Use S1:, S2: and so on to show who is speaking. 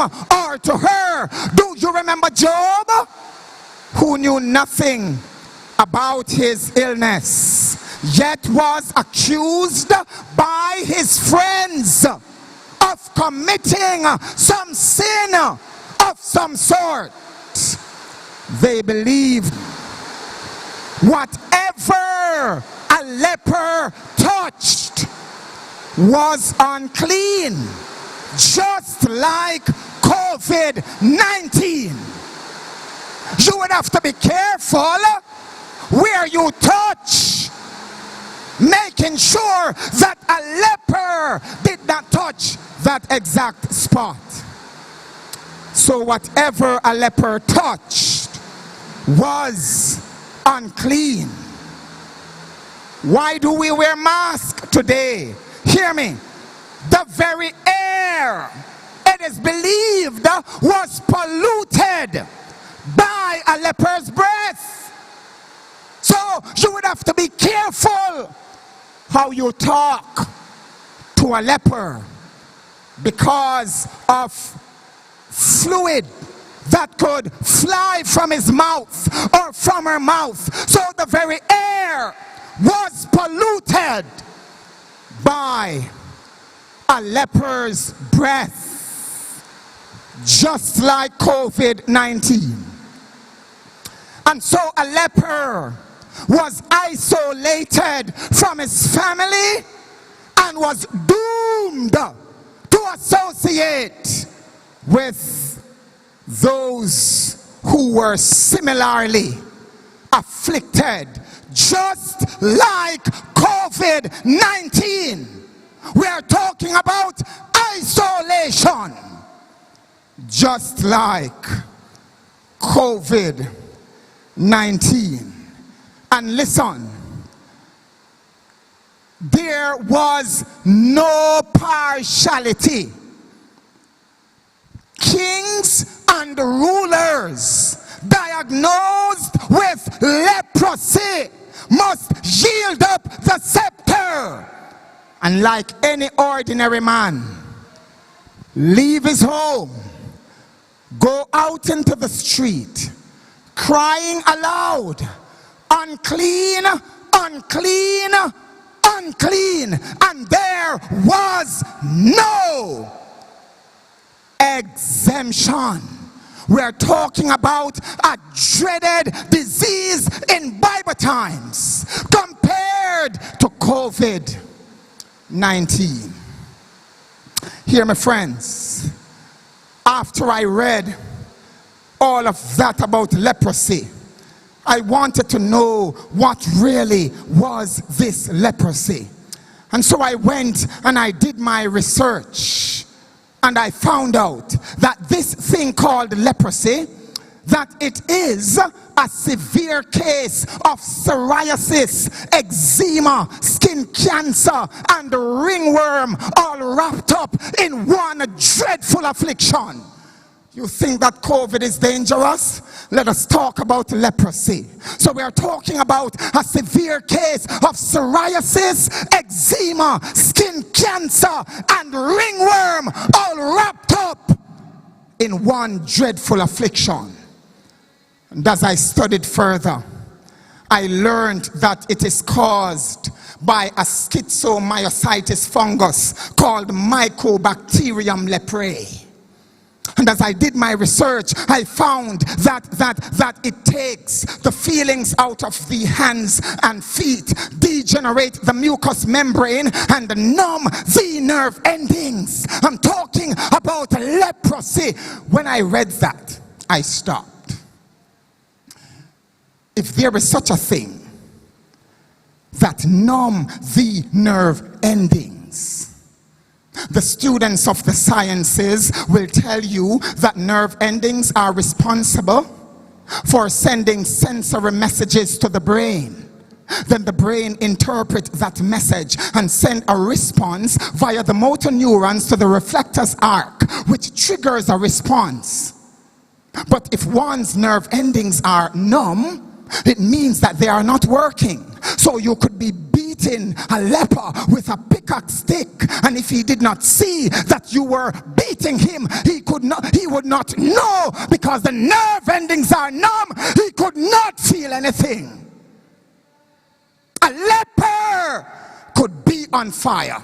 S1: or to her. Do you remember Job, who knew nothing about his illness, yet was accused by his friends of committing some sin of some sort? They believed whatever a leper touched was unclean, just like COVID-19. You would have to be careful where you touch, making sure that a leper did not touch that exact spot. So whatever a leper touched was unclean. Why do we wear masks today? Hear me. The very air, it is believed, was polluted by a leper's breath. So you would have to be careful how you talk to a leper, because of fluid that could fly from his mouth or from her mouth. So the very air was polluted by a leper's breath, just like COVID-19. And so a leper was isolated from his family and was doomed to associate with those who were similarly afflicted, just like COVID-19. We are talking about isolation, just like COVID-19. And listen, there was no partiality. Kings and rulers diagnosed with leprosy must yield up the scepter, and like any ordinary man, leave his home, go out into the street, crying aloud, unclean, unclean, unclean. And there was no exemption. We're talking about a dreaded disease in Bible times compared to COVID-19. Hear me, friends. After I read all of that about leprosy, I wanted to know what really was this leprosy. And so I went and I did my research, and I found out that this thing called leprosy, that it is a severe case of psoriasis, eczema, skin cancer, and ringworm, all wrapped up in one dreadful affliction. You think that COVID is dangerous? Let us talk about leprosy. So we are talking about a severe case of psoriasis, eczema, skin cancer, and ringworm, all wrapped up in one dreadful affliction. And as I studied further, I learned that it is caused by a schizomyositis fungus called Mycobacterium leprae. And as I did my research, I found that it takes the feelings out of the hands and feet, degenerate the mucous membrane, and numb the nerve endings. I'm talking about leprosy. When I read that, I stopped. If there is such a thing that numb the nerve endings, the students of the sciences will tell you that nerve endings are responsible for sending sensory messages to the brain. Then the brain interprets that message and send a response via the motor neurons to the reflectors arc, which triggers a response. But if one's nerve endings are numb, it means that they are not working. So you could be beating a leper with a pickaxe stick, and if he did not see that you were beating him, he would not know because the nerve endings are numb. He could not feel anything. A leper could be on fire.